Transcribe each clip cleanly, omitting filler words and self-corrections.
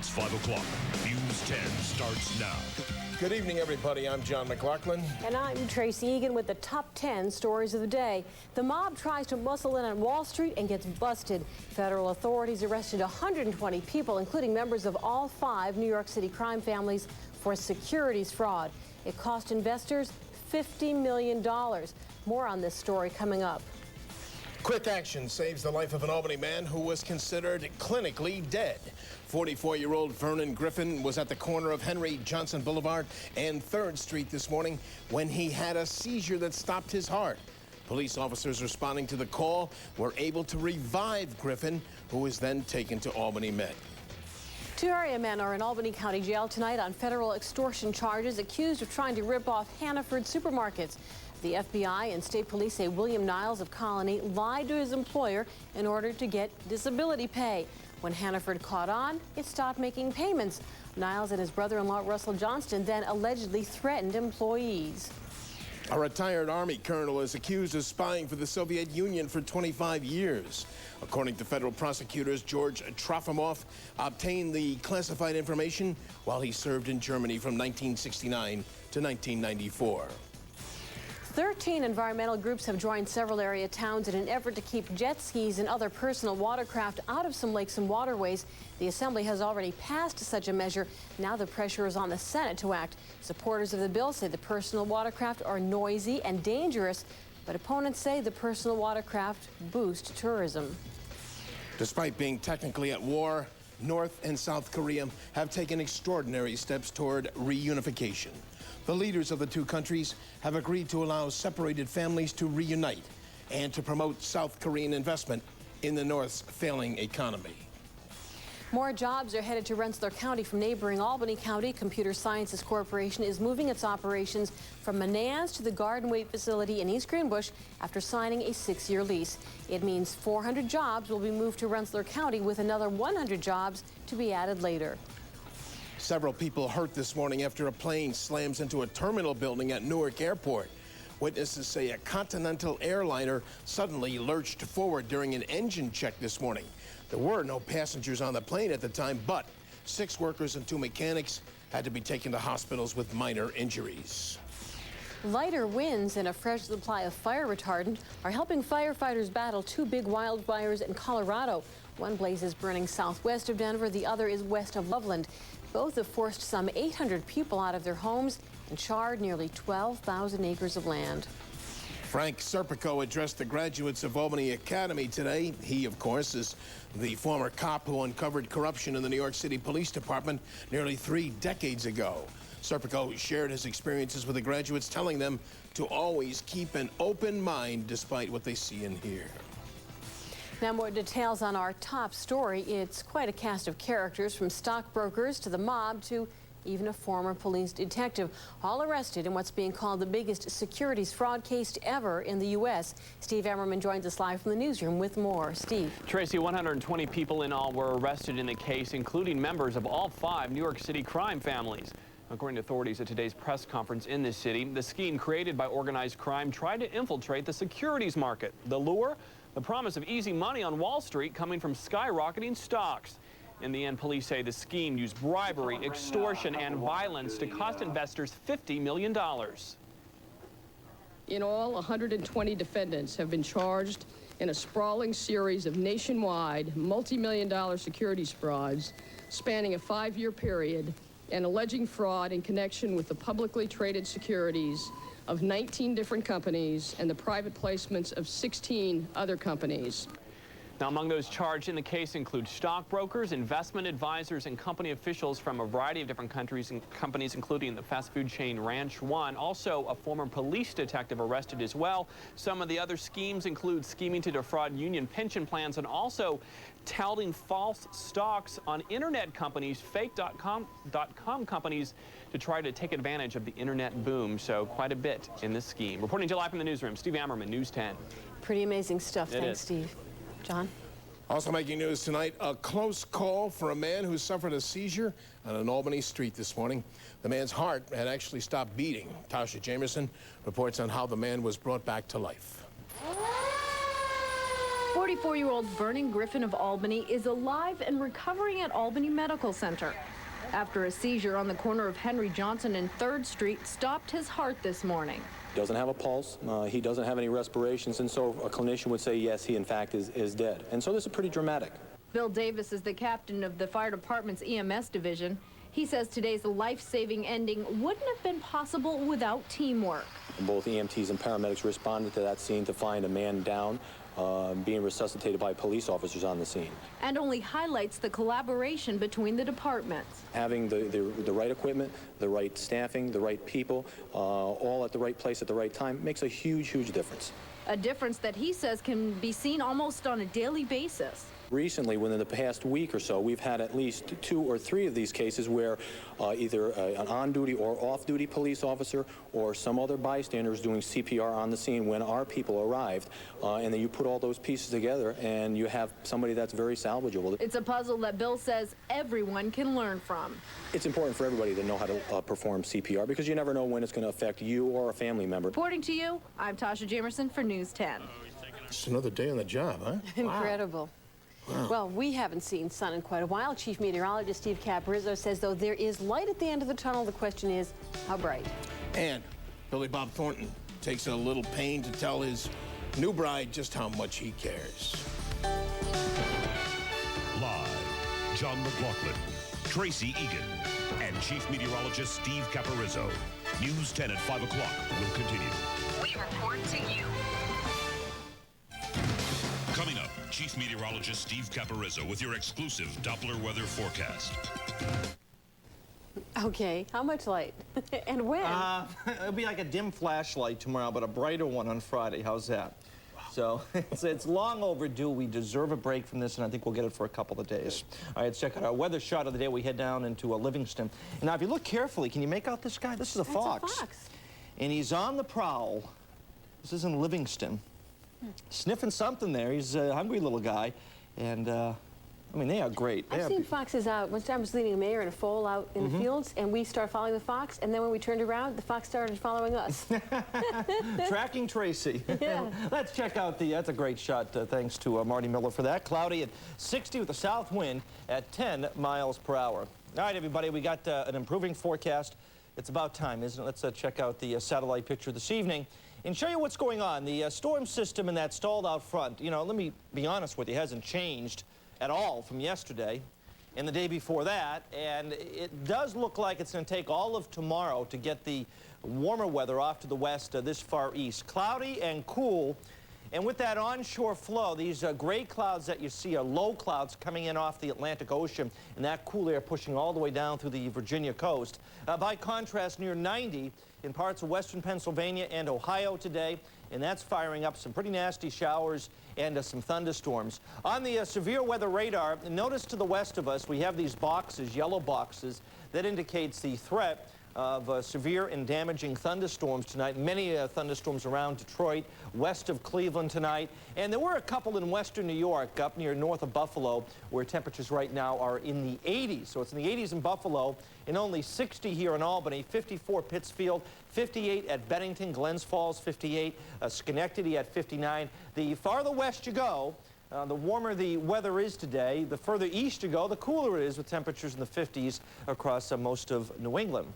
It's 5 o'clock. News 10 starts now. Good evening, everybody. I'm John McLoughlin. And I'm Tracy Egan with the top 10 stories of the day. The mob tries to muscle in on Wall Street and gets busted. Federal authorities arrested 120 people, including members of all 5 New York City crime families, for securities fraud. It cost investors $50 million. More on this story coming up. Quick action saves the life of an Albany man who was considered clinically dead. 44-year-old Vernon Griffin was at the corner of Henry Johnson Boulevard and 3rd Street this morning when he had a seizure that stopped his heart. Police officers responding to the call were able to revive Griffin, who was then taken to Albany Med. 2 area men are in Albany County Jail tonight on federal extortion charges, accused of trying to rip off Hannaford supermarkets. The FBI and state police say William Niles of Colony lied to his employer in order to get disability pay. When Hannaford caught on, it stopped making payments. Niles and his brother-in-law Russell Johnston then allegedly threatened employees. A retired Army colonel is accused of spying for the Soviet Union for 25 years. According to federal prosecutors, George Trofimov obtained the classified information while he served in Germany from 1969 to 1994. 13 environmental groups have joined several area towns in an effort to keep jet skis and other personal watercraft out of some lakes and waterways. The Assembly has already passed such a measure. Now the pressure is on the Senate to act. Supporters of the bill say the personal watercraft are noisy and dangerous, but opponents say the personal watercraft boost tourism. Despite being technically at war, North and South Korea have taken extraordinary steps toward reunification. The leaders of the 2 countries have agreed to allow separated families to reunite and to promote South Korean investment in the North's failing economy. More jobs are headed to Rensselaer County from neighboring Albany County. Computer Sciences Corporation is moving its operations from Menands to the Garden Weight facility in East Greenbush after signing a 6-year lease. It means 400 jobs will be moved to Rensselaer County, with another 100 jobs to be added later. Several people hurt this morning after a plane slams into a terminal building at Newark Airport. Witnesses say a Continental airliner suddenly lurched forward during an engine check this morning. There were no passengers on the plane at the time, but 6 workers and 2 mechanics had to be taken to hospitals with minor injuries. Lighter winds and a fresh supply of fire retardant are helping firefighters battle 2 big wildfires in Colorado. One blaze is burning southwest of Denver, the other is west of Loveland. Both have forced some 800 people out of their homes and charred nearly 12,000 acres of land. Frank Serpico addressed the graduates of Albany Academy today. He, of course, is the former cop who uncovered corruption in the New York City Police Department nearly 3 decades ago. Serpico shared his experiences with the graduates, telling them to always keep an open mind despite what they see and hear. Now, more details on our top story. It's quite a cast of characters, from stockbrokers to the mob to even a former police detective, all arrested in what's being called the biggest securities fraud case ever in the U.S. Steve Ammerman joins us live from the newsroom with more. Steve. Tracy, 120 people in all were arrested in the case, including members of all 5 New York City crime families. According to authorities at today's press conference in this city, the scheme created by organized crime tried to infiltrate the securities market. The lure? The promise of easy money on Wall Street coming from skyrocketing stocks. In the end, police say the scheme used bribery, extortion, and violence to cost investors $50 million. In all, 120 defendants have been charged in a sprawling series of nationwide multi-million-dollar securities frauds spanning a 5-year period and alleging fraud in connection with the publicly traded securities of 19 different companies and the private placements of 16 other companies. Now, among those charged in the case include stockbrokers, investment advisors, and company officials from a variety of different countries and companies, including the fast food chain Ranch One. Also, a former police detective arrested as well. Some of the other schemes include scheming to defraud union pension plans and also touting false stocks on internet companies, fake.com companies, to try to take advantage of the internet boom. So quite a bit in this scheme. Reporting to you live from the newsroom, Steve Ammerman, News 10. Pretty amazing stuff. Thanks, Steve. John? Also making news tonight, a close call for a man who suffered a seizure on an Albany street this morning. The man's heart had actually stopped beating. Tasha Jamerson reports on how the man was brought back to life. 44-year-old Vernon Griffin of Albany is alive and recovering at Albany Medical Center after a seizure on the corner of Henry Johnson and 3rd Street stopped his heart this morning. Doesn't have a pulse, he doesn't have any respirations, and so a clinician would say, yes, he in fact is dead. And so this is pretty dramatic. Bill Davis is the captain of the fire department's EMS division. He says today's life-saving ending wouldn't have been possible without teamwork. Both EMTs and paramedics responded to that scene to find a man down, being resuscitated by police officers on the scene. And only highlights the collaboration between the departments. Having the right equipment, the right staffing, the right people, all at the right place at the right time makes a huge, huge difference. A difference that he says can be seen almost on a daily basis. Recently, within the past week or so, we've had at least 2 or 3 of these cases where either an on-duty or off-duty police officer or some other bystanders doing CPR on the scene when our people arrived, and then you put all those pieces together and you have somebody that's very salvageable. It's a puzzle that Bill says everyone can learn from. It's important for everybody to know how to perform CPR because you never know when it's going to affect you or a family member. Reporting to you, I'm Tasha Jamerson for News 10. Just another day on the job, huh? Incredible. Wow. Well, we haven't seen sun in quite a while. Chief Meteorologist Steve Caporizzo says, though there is light at the end of the tunnel, the question is, how bright? And Billy Bob Thornton takes a little pain to tell his new bride just how much he cares. Live, John McLoughlin, Tracy Egan, and Chief Meteorologist Steve Caporizzo. News 10 at 5 o'clock will continue. We report to you. Coming up, Chief Meteorologist Steve Caporizzo with your exclusive Doppler weather forecast. Okay, how much light? And when? It'll be like a dim flashlight tomorrow, but a brighter one on Friday. How's that? Wow. So it's long overdue. We deserve a break from this, and I think we'll get it for a couple of days. All right, let's check out our weather shot of the day. We head down into Livingston. Now, if you look carefully, can you make out this guy? This is a fox. That's a fox. And he's on the prowl. This is in Livingston. Sniffing something there. He's a hungry little guy. And, I mean, they are great. I've seen foxes out. One time I was leading a mayor and a foal out in the fields, and we started following the fox, and then when we turned around, the fox started following us. Tracking Tracy. Yeah. Let's check out that's a great shot. Thanks to Marty Miller for that. Cloudy at 60 with a south wind at 10 miles per hour. All right, everybody, we got an improving forecast. It's about time, isn't it? Let's check out the satellite picture this evening and show you what's going on. The storm system and that stalled out front, you know, let me be honest with you, hasn't changed at all from yesterday and the day before that, and it does look like it's going to take all of tomorrow to get the warmer weather off to the west this far east. Cloudy and cool, and with that onshore flow, these gray clouds that you see are low clouds coming in off the Atlantic Ocean, and that cool air pushing all the way down through the Virginia coast. By contrast, near 90 in parts of western Pennsylvania and Ohio today, and that's firing up some pretty nasty showers and some thunderstorms. On the severe weather radar, notice to the west of us, we have these boxes, yellow boxes, that indicates the threat of severe and damaging thunderstorms tonight. Many thunderstorms around Detroit, west of Cleveland tonight. And there were a couple in western New York, up near north of Buffalo, where temperatures right now are in the 80s. So it's in the 80s in Buffalo, and only 60 here in Albany, 54 Pittsfield, 58 at Bennington, Glens Falls, 58, Schenectady at 59. The farther west you go, the warmer the weather is today. The further east you go, the cooler it is, with temperatures in the 50s across most of New England.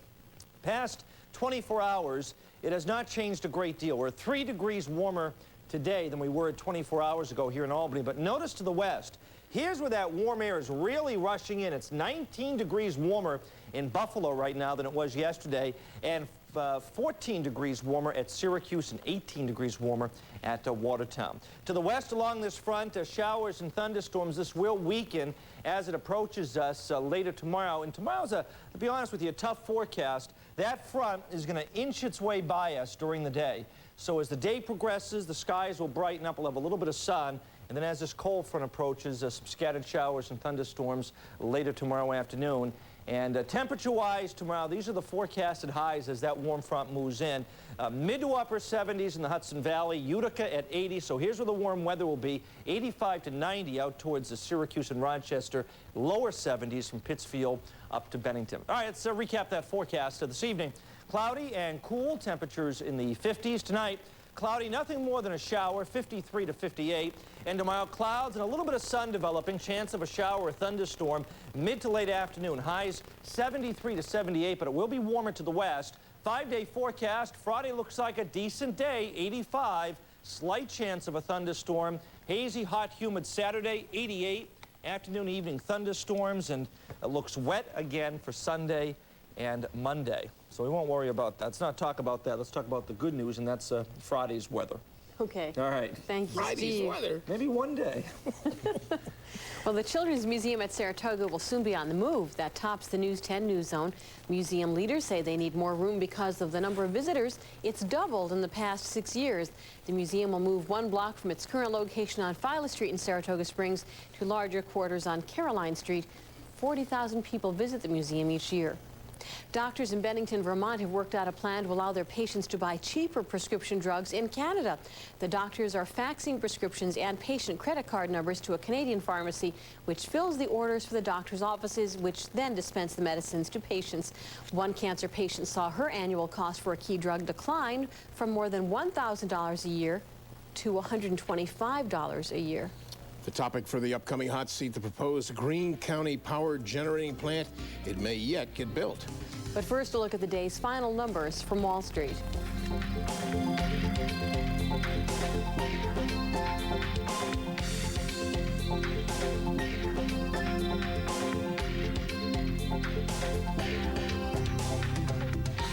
Past 24 hours, it has not changed a great deal. We're 3 degrees warmer today than we were 24 hours ago here in Albany. But notice to the west, here's where that warm air is really rushing in. It's 19 degrees warmer in Buffalo right now than it was yesterday, and 14 degrees warmer at Syracuse and 18 degrees warmer at Watertown. To the west along this front, showers and thunderstorms. This will weaken as it approaches us later tomorrow. And tomorrow's, to be honest with you, a tough forecast. That front is going to inch its way by us during the day. So as the day progresses, the skies will brighten up. We'll have a little bit of sun. And then as this cold front approaches, some scattered showers and thunderstorms later tomorrow afternoon. And temperature-wise tomorrow, these are the forecasted highs as that warm front moves in. Mid to upper 70s in the Hudson Valley, Utica at 80. So here's where the warm weather will be, 85 to 90 out towards the Syracuse and Rochester, lower 70s from Pittsfield up to Bennington. All right, let's recap that forecast this evening. Cloudy and cool, temperatures in the 50s tonight. cloudy, nothing more than a shower, 53 to 58. And tomorrow, clouds and a little bit of sun developing, chance of a shower or thunderstorm mid to late afternoon. Highs 73 to 78, but it will be warmer to the west. 5-day forecast. Friday looks like a decent day, 85. Slight chance of a thunderstorm. Hazy, hot, humid Saturday, 88. Afternoon, evening thunderstorms, and it looks wet again for Sunday and Monday. So we won't worry about that. Let's not talk about that. Let's talk about the good news, and that's Friday's weather. Okay. All right. Thank you, Friday's Steve. weather. Maybe one day. Well, the Children's Museum at Saratoga will soon be on the move. That tops the News 10 news zone. Museum leaders say they need more room because of the number of visitors. It's doubled in the past 6 years. The museum will move 1 block from its current location on Philo Street in Saratoga Springs to larger quarters on Caroline Street. 40,000 people visit the museum each year. Doctors in Bennington, Vermont have worked out a plan to allow their patients to buy cheaper prescription drugs in Canada. The doctors are faxing prescriptions and patient credit card numbers to a Canadian pharmacy, which fills the orders for the doctor's offices, which then dispense the medicines to patients. One cancer patient saw her annual cost for a key drug decline from more than $1,000 a year to $125 a year. The topic for the upcoming hot seat, the proposed Greene County power generating plant. It may yet get built. But first, a look at the day's final numbers from Wall Street.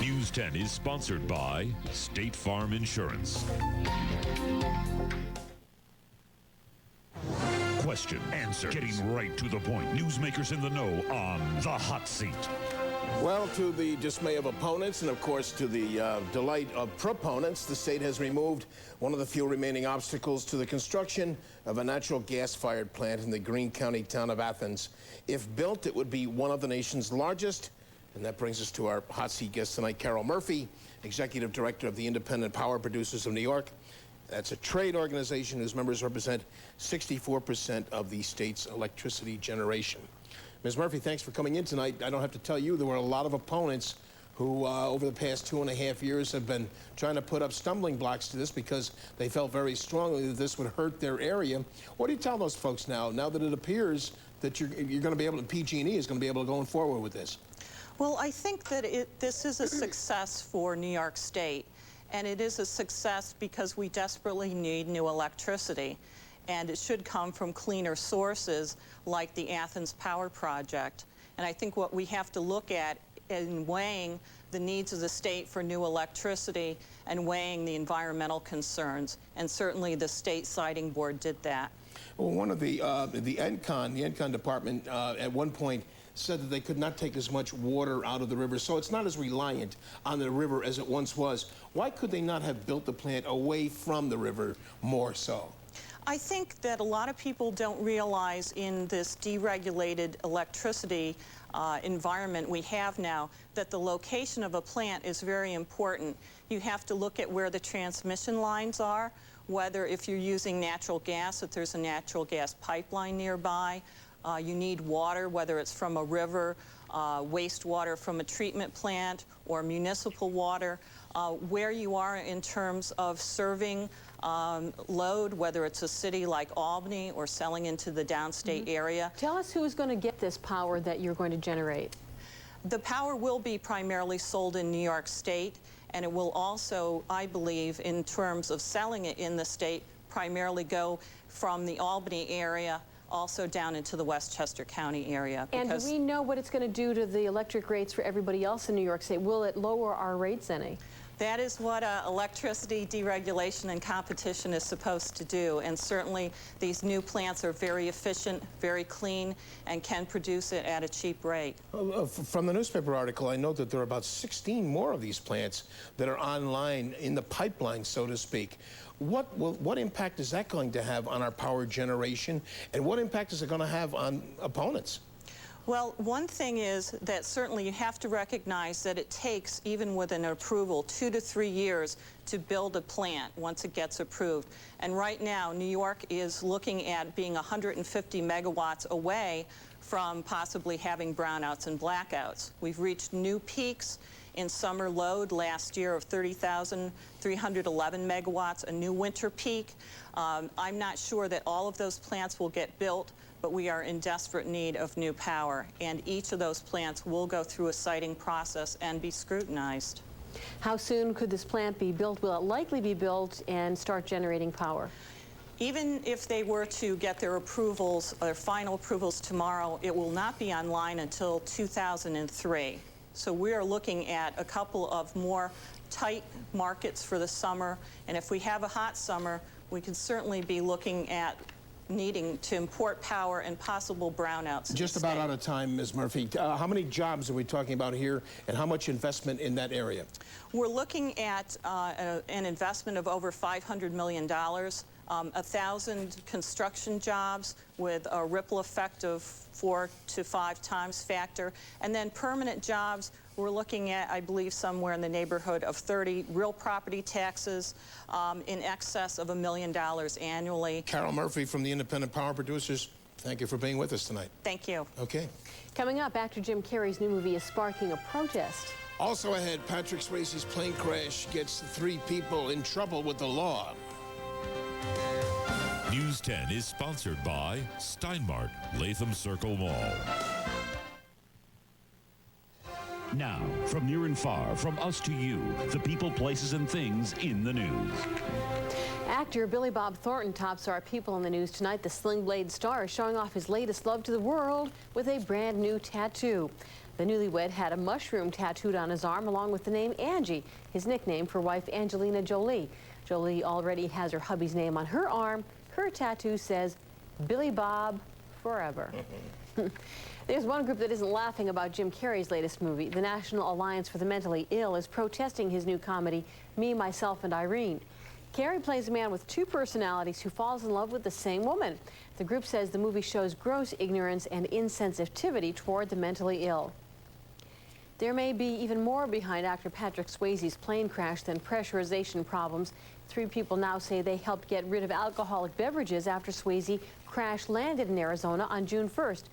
News 10 is sponsored by State Farm Insurance. Question, answer, getting right to the point. Newsmakers in the know on the hot seat. Well, to the dismay of opponents and, of course, to the delight of proponents, the state has removed one of the few remaining obstacles to the construction of a natural gas-fired plant in the Greene County town of Athens. If built, it would be one of the nation's largest. And that brings us to our hot seat guest tonight, Carol Murphy, Executive Director of the Independent Power Producers of New York. That's a trade organization whose members represent 64% of the state's electricity generation. Ms. Murphy, thanks for coming in tonight. I don't have to tell you there were a lot of opponents who, over the past 2.5 years, have been trying to put up stumbling blocks to this because they felt very strongly that this would hurt their area. What do you tell those folks now that it appears that you're going to be able to, PG&E is going to be able to go forward with this? Well, I think that this is a success for New York State. And it is a success because we desperately need new electricity. And it should come from cleaner sources like the Athens Power Project. And I think what we have to look at in weighing the needs of the state for new electricity and weighing the environmental concerns. And certainly the State Siting Board did that. Well, one of the ENCON department at one point said that they could not take as much water out of the river, so it's not as reliant on the river as it once was. Why could they not have built the plant away from the river more so? I think that a lot of people don't realize in this deregulated electricity environment we have now that the location of a plant is very important. You have to look at where the transmission lines are, whether if you're using natural gas, if there's a natural gas pipeline nearby. You need water, whether it's from a river, wastewater from a treatment plant, or municipal water. Where you are in terms of serving load, whether it's a city like Albany or selling into the downstate area. Tell us who's going to get this power that you're going to generate. The power will be primarily sold in New York State, and it will also, I believe, in terms of selling it in the state, primarily go from the Albany area also down into the Westchester County area. And do we know what it's going to do to the electric rates for everybody else in New York State? Will it lower our rates any? That is what electricity deregulation and competition is supposed to do. And certainly these new plants are very efficient, very clean, and can produce it at a cheap rate. From the newspaper article, I know that there are about 16 more of these plants that are online in the pipeline, so to speak. What impact is that going to have on our power generation, and what impact is it going to have on opponents? Well, one thing is that certainly you have to recognize that it takes, even with an approval, 2 to 3 years to build a plant once it gets approved. And right now, New York is looking at being 150 megawatts away from possibly having brownouts and blackouts. We've reached new peaks in summer load last year of 30,311 megawatts, a new winter peak. I'm not sure that all of those plants will get built, but we are in desperate need of new power, and each of those plants will go through a siting process and be scrutinized. How soon could this plant be built? Will it likely be built and start generating power? Even if they were to get their approvals, their final approvals tomorrow, it will not be online until 2003. So we are looking at a couple of more tight markets for the summer, and if we have a hot summer, we can certainly be looking at needing to import power and possible brownouts. Just about out of time, Ms. Murphy. How many jobs are we talking about here, and how much investment in that area? We're looking at an investment of over $500 million, 1,000 construction jobs with a ripple effect of 4 to 5 times factor, and then permanent jobs. We're looking at, I believe, somewhere in the neighborhood of 30 real property taxes in excess of $1 million annually. Carol Murphy from the Independent Power Producers, thank you for being with us tonight. Thank you. Okay. Coming up, actor Jim Carrey's new movie is sparking a protest. Also ahead, Patrick Swayze's plane crash gets 3 people in trouble with the law. News 10 is sponsored by Steinmart, Latham Circle Mall. Now, from near and far, from us to you, the people, places, and things in the news. Actor Billy Bob Thornton tops our People in the News tonight. The Sling Blade star is showing off his latest love to the world with a brand new tattoo. The newlywed had a mushroom tattooed on his arm along with the name Angie, his nickname for wife Angelina Jolie. Jolie already has her hubby's name on her arm. Her tattoo says, Billy Bob forever. There's one group that isn't laughing about Jim Carrey's latest movie. The National Alliance for the Mentally Ill is protesting his new comedy, Me, Myself, and Irene. Carrey plays a man with 2 personalities who falls in love with the same woman. The group says the movie shows gross ignorance and insensitivity toward the mentally ill. There may be even more behind actor Patrick Swayze's plane crash than pressurization problems. 3 people now say they helped get rid of alcoholic beverages after Swayze crash landed in Arizona on June 1st.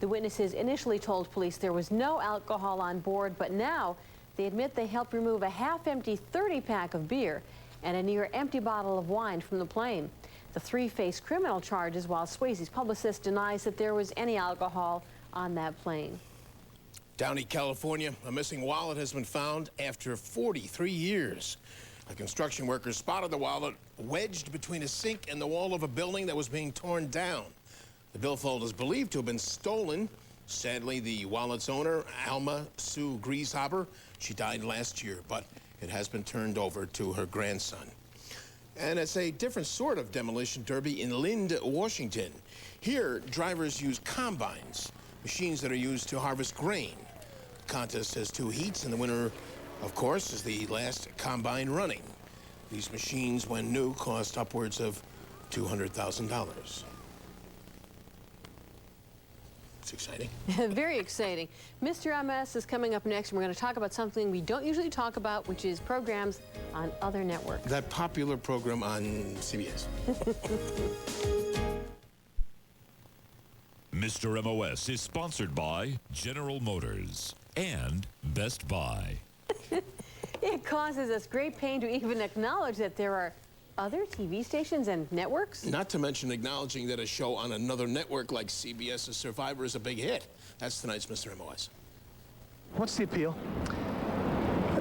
The witnesses initially told police there was no alcohol on board, but now they admit they helped remove a half-empty 30-pack of beer and a near-empty bottle of wine from the plane. The 3 face criminal charges, while Swayze's publicist denies that there was any alcohol on that plane. Downey, California, a missing wallet has been found after 43 years. A construction worker spotted the wallet wedged between a sink and the wall of a building that was being torn down. The billfold is believed to have been stolen. Sadly, the wallet's owner, Alma Sue Grieshopper, she died last year, but it has been turned over to her grandson. And it's a different sort of demolition derby in Lind, Washington. Here, drivers use combines, machines that are used to harvest grain. The contest has 2 heats, and the winner, of course, is the last combine running. These machines, when new, cost upwards of $200,000. It's exciting. Very exciting. Mr. MS is coming up next, and we're going to talk about something we don't usually talk about, which is programs on other networks. That popular program on CBS. Mr. MOS is sponsored by General Motors and Best Buy. It causes us great pain to even acknowledge that there are other TV stations and networks? Not to mention acknowledging that a show on another network like CBS's Survivor is a big hit. That's tonight's Mr. MOS. What's the appeal?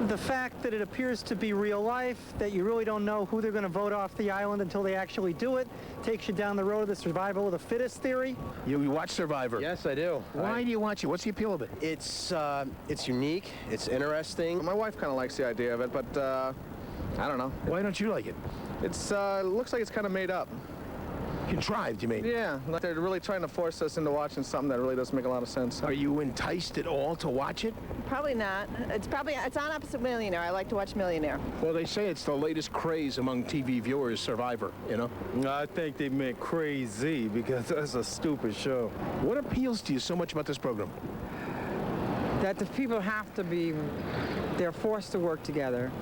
The fact that it appears to be real life, that you really don't know who they're going to vote off the island until they actually do it, takes you down the road of the survival of the fittest theory. You watch Survivor? Yes, I do. Why do you watch it? What's the appeal of it? It's unique. It's interesting. My wife kind of likes the idea of it, but I don't know. Why don't you like it? It looks like it's kind of made up. Contrived, you mean? Yeah, like they're really trying to force us into watching something that really doesn't make a lot of sense. Are you enticed at all to watch it? Probably not. It's on opposite Millionaire. I like to watch Millionaire. Well, they say it's the latest craze among TV viewers, Survivor, you know? I think they meant crazy because that's a stupid show. What appeals to you so much about this program? That the people have to be, they're forced to work together.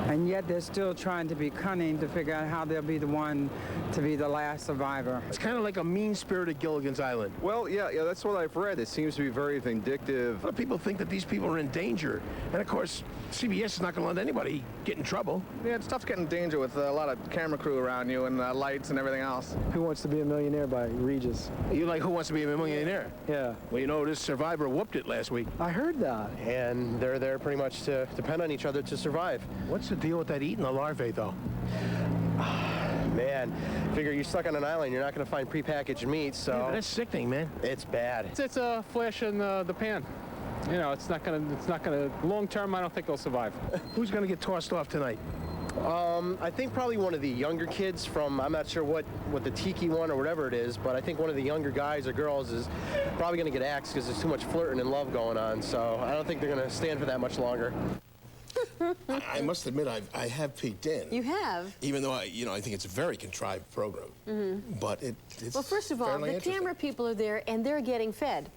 and yet they're still trying to be cunning to figure out how they'll be the one to be the last survivor. It's kind of like a mean-spirited Gilligan's Island. Well, yeah, that's what I've read. It seems to be very vindictive. A lot of people think that these people are in danger. And, of course, CBS is not going to let anybody get in trouble. Yeah, it's tough to get in danger with a lot of camera crew around you and lights and everything else. Who Wants to Be a Millionaire by Regis. You like Who Wants to Be a Millionaire? Yeah. Well, you know, this survivor whooped it last week. I heard that. And they're there pretty much to depend on each other to survive. What's the deal with that eating the larvae, though? Man, figure you're stuck on an island, you're not going to find prepackaged meat, so... Yeah, but that's sickening, man. It's bad. It's a flash in the pan. You know, it's not gonna, long term, I don't think they'll survive. Who's going to get tossed off tonight? I think probably one of the younger kids from, I'm not sure what the Tiki one or whatever it is, but I think one of the younger guys or girls is probably going to get axed because there's too much flirting and love going on, so I don't think they're going to stand for that much longer. I must admit, I have peeked in. You have? Even though, I think it's a very contrived program. But it's Well, first of all, the camera people are there, and they're getting fed.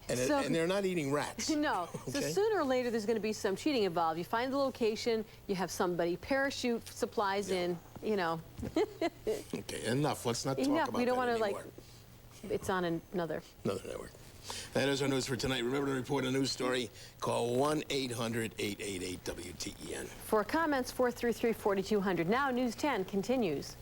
And they're not eating rats. No. Okay. So sooner or later, there's going to be some cheating involved. You find the location, you have somebody parachute supplies in, you know. Okay, enough. Let's not talk about we don't that want to, anymore. it's on another network. That is our news for tonight. Remember to report a news story. Call 1-800-888-WTEN. For comments, 433-4200. Now, News 10 continues.